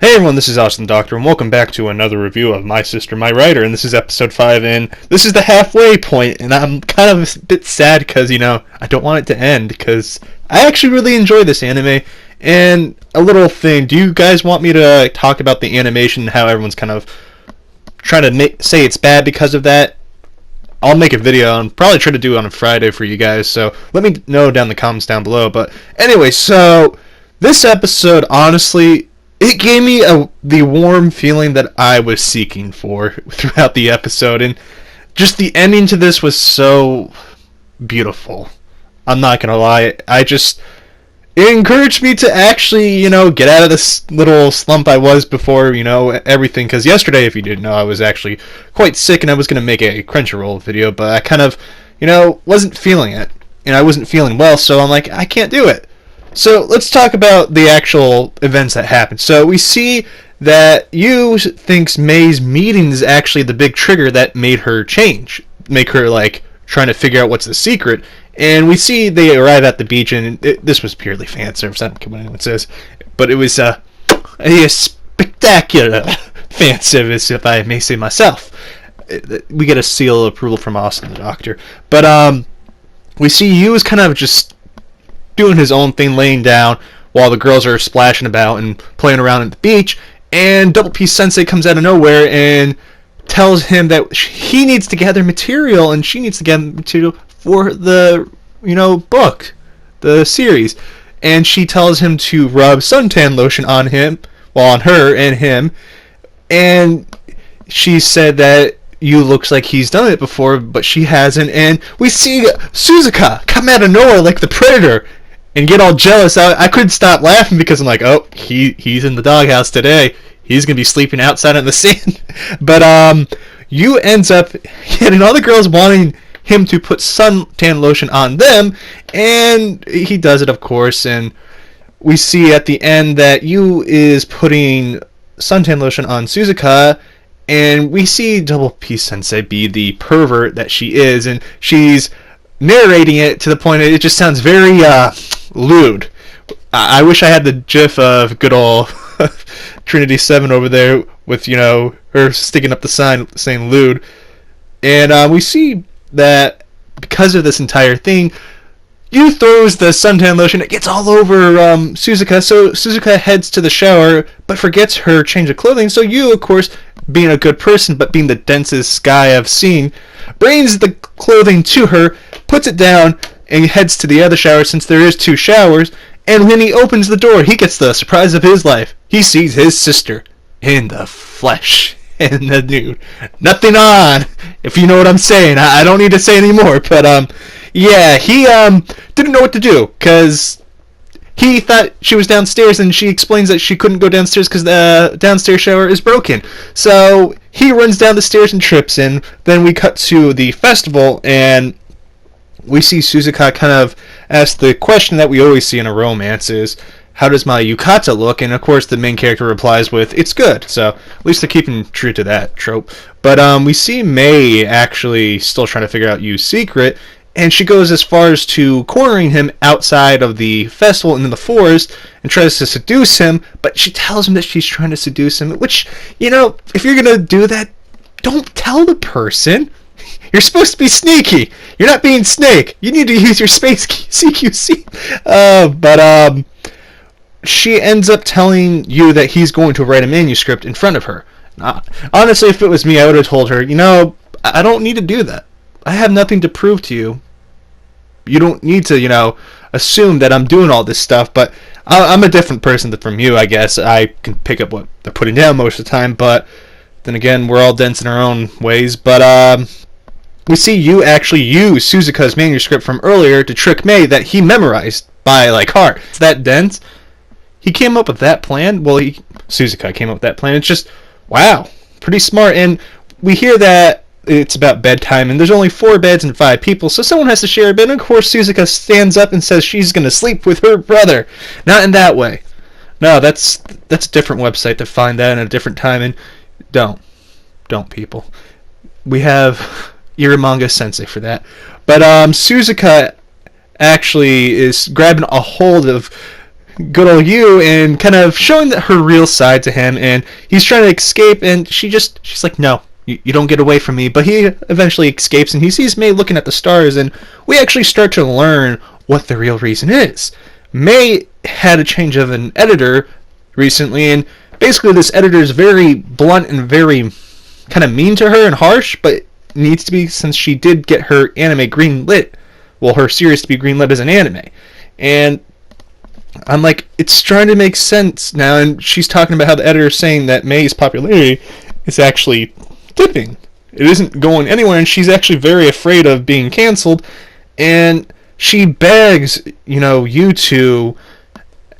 Hey everyone, this is Austin Doctor, and welcome back to another review of My Sister, My Writer, and this is episode 5, and this is the halfway point, and I'm kind of a bit sad because, I don't want it to end, because I actually really enjoy this anime, and a little thing, do you guys want me to talk about the animation and how everyone's kind of trying to say it's bad because of that? I'll make a video and probably try to do it on a Friday for you guys, so let me know down in the comments down below, but anyway, so this episode, honestly, it gave me the warm feeling that I was seeking for throughout the episode, and just the ending to this was so beautiful. I'm not gonna lie, it encouraged me to actually, get out of this little slump I was before, everything, because yesterday, if you didn't know, I was actually quite sick, and I was gonna make a Crunchyroll video, but I kind of, wasn't feeling it, and I wasn't feeling well, so I'm like, I can't do it. So let's talk about the actual events that happened. So we see that Yu thinks Mei's meeting is actually the big trigger that made her change, make her trying to figure out what's the secret. And we see they arrive at the beach, and this was purely fan service. I don't care what anyone says, but it was a spectacular fan service, if I may say myself. We get a seal of approval from Austin the Doctor, but we see Yu is kind of just doing his own thing, laying down while the girls are splashing about and playing around at the beach, and Double P Sensei comes out of nowhere and tells him that he needs to gather material and she needs to gather material for the book, the series, and she tells him to rub suntan lotion on him, well, on her and him, and she said that Yu looks like he's done it before, but she hasn't, and we see Susuka come out of nowhere like the Predator and get all jealous. I couldn't stop laughing because I'm like, oh, he's in the doghouse today. He's going to be sleeping outside in the sand. But Yu ends up getting all the girls wanting him to put suntan lotion on them, and he does it, of course, and we see at the end that Yu is putting suntan lotion on Suzuka, and we see Double P Sensei be the pervert that she is, and she's narrating it to the point that it just sounds very lewd. I wish I had the gif of good old Trinity 7 over there with, her sticking up the sign saying lewd. And we see that because of this entire thing, Yu throws the suntan lotion. It gets all over Suzuka, so Suzuka heads to the shower, but forgets her change of clothing. So Yu, of course, being a good person, but being the densest guy I've seen, brings the clothing to her, puts it down, and heads to the other shower since there is 2 showers. And when he opens the door, he gets the surprise of his life. He sees his sister in the flesh. And the dude, nothing on, if you know what I'm saying. I don't need to say anymore, but yeah, he didn't know what to do, because he thought she was downstairs, and she explains that she couldn't go downstairs because the downstairs shower is broken. So he runs down the stairs and trips, and then we cut to the festival, and we see Suzuka kind of ask the question that we always see in a romance is, how does my yukata look? And of course the main character replies with, it's good. So at least they're keeping true to that trope. But we see Mei actually still trying to figure out Yu's secret, and she goes as far as to cornering him outside of the festival in the forest and tries to seduce him, but she tells him that she's trying to seduce him, which, if you're going to do that, don't tell the person. You're supposed to be sneaky. You're not being Snake. You need to use your space CQC. But she ends up telling Yu that he's going to write a manuscript in front of her. Honestly, if it was me, I would have told her, I don't need to do that. I have nothing to prove to you. You don't need to, assume that I'm doing all this stuff, but I'm a different person from you, I guess. I can pick up what they're putting down most of the time, but then again, we're all dense in our own ways. But we see Yu actually use Suzuka's manuscript from earlier to trick Mei that he memorized by, heart. It's that dense. He came up with that plan. Well, Suzuka came up with that plan. It's just, wow, pretty smart. And we hear that it's about bedtime, and there's only 4 beds and 5 people, so someone has to share a bed. And of course, Suzuka stands up and says she's going to sleep with her brother. Not in that way. No, that's a different website to find that in a different time. And don't, people. We have Iramanga Sensei for that. But Suzuka actually is grabbing a hold of good old you and kind of showing her real side to him, and he's trying to escape, and she's like, no, you don't get away from me. But he eventually escapes, and he sees May looking at the stars, and we actually start to learn what the real reason is. May had a change of an editor recently, and basically this editor is very blunt and very kind of mean to her and harsh, but needs to be, since she did get her anime greenlit, well, her series to be greenlit as an anime. And I'm like, it's trying to make sense now, and she's talking about how the editor is saying that May's popularity is actually dipping. It isn't going anywhere, and she's actually very afraid of being canceled, and she begs, you to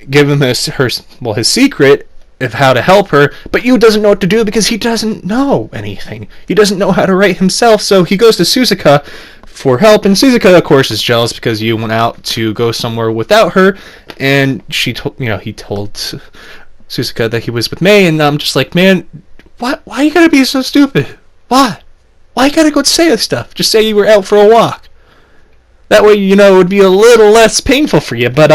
give him his secret of how to help her, but Yu doesn't know what to do because he doesn't know anything. He doesn't know how to write himself, so he goes to Susuka for help, and Suzuka, of course, is jealous because Yu went out to go somewhere without her, and he told Suzuka that he was with May, and I'm just like, man, why you gotta be so stupid? Why you gotta go say this stuff? Just say you were out for a walk. That way, it would be a little less painful for you. But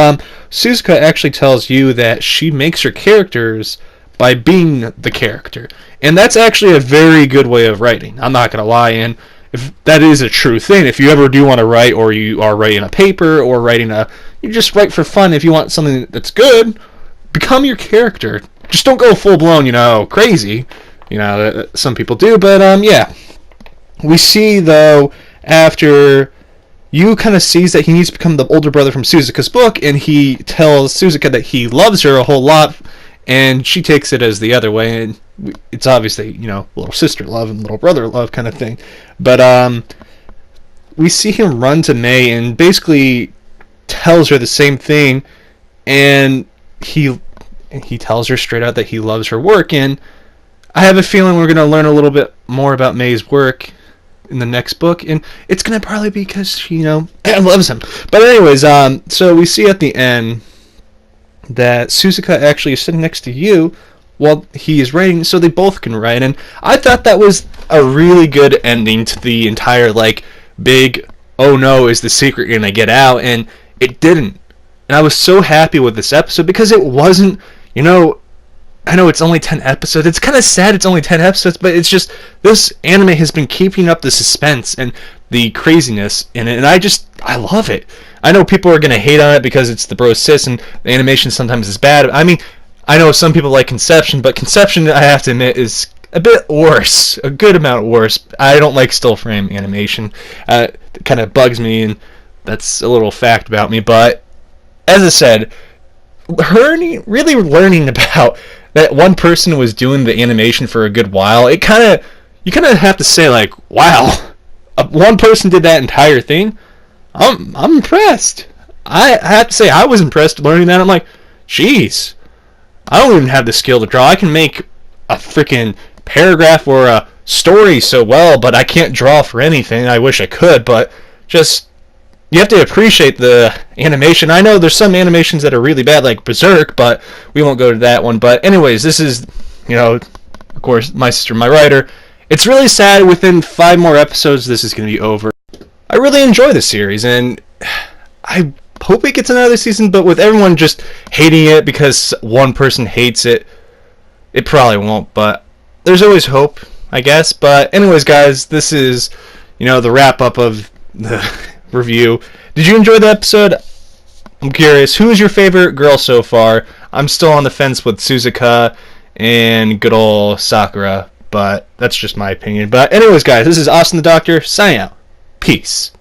Suzuka actually tells you that she makes her characters by being the character, and that's actually a very good way of writing. I'm not gonna lie, and if that is a true thing, if you ever do want to write, or you are writing a paper, or you just write for fun, if you want something that's good, become your character. Just don't go full blown, crazy. Some people do, but yeah. We see, though, after Yu kind of sees that he needs to become the older brother from Suzuka's book, and he tells Suzuka that he loves her a whole lot, and she takes it as the other way, and it's obviously, little sister love and little brother love kind of thing. But we see him run to May and basically tells her the same thing, and he tells her straight out that he loves her work, and I have a feeling we're going to learn a little bit more about May's work in the next book, and it's going to probably be because she, loves him. But anyways, so we see at the end that Suzuka actually is sitting next to Yu while he is writing, so they both can write, and I thought that was a really good ending to the entire, big, oh no, is the secret going to get out, and it didn't. And I was so happy with this episode, because it wasn't, I know it's only 10 episodes. It's kind of sad it's only 10 episodes, but it's just, this anime has been keeping up the suspense and the craziness in it, and I love it. I know people are going to hate on it because it's the bro sis, and the animation sometimes is bad. I mean, I know some people like Conception, but Conception, I have to admit, is a bit worse. A good amount worse. I don't like still frame animation. It kind of bugs me, and that's a little fact about me, but as I said, really learning about that one person was doing the animation for a good while, you kind of have to say, wow, one person did that entire thing. I'm impressed. I have to say, I was impressed learning that. I'm like, jeez, I don't even have the skill to draw. I can make a freaking paragraph or a story so well, but I can't draw for anything. I wish I could, but just, you have to appreciate the animation. I know there's some animations that are really bad, like Berserk, but we won't go to that one. But anyways, this is, of course, my sister, my writer. It's really sad. Within 5 more episodes, this is going to be over. I really enjoy this series, and I hope it gets another season, but with everyone just hating it because one person hates it, it probably won't, but there's always hope, I guess. But anyways, guys, this is, the wrap-up of the review. Did you enjoy the episode? I'm curious, who is your favorite girl so far? I'm still on the fence with Suzuka and good old Sakura, but that's just my opinion. But anyways, guys, this is Austin the Doctor, signing out. Peace.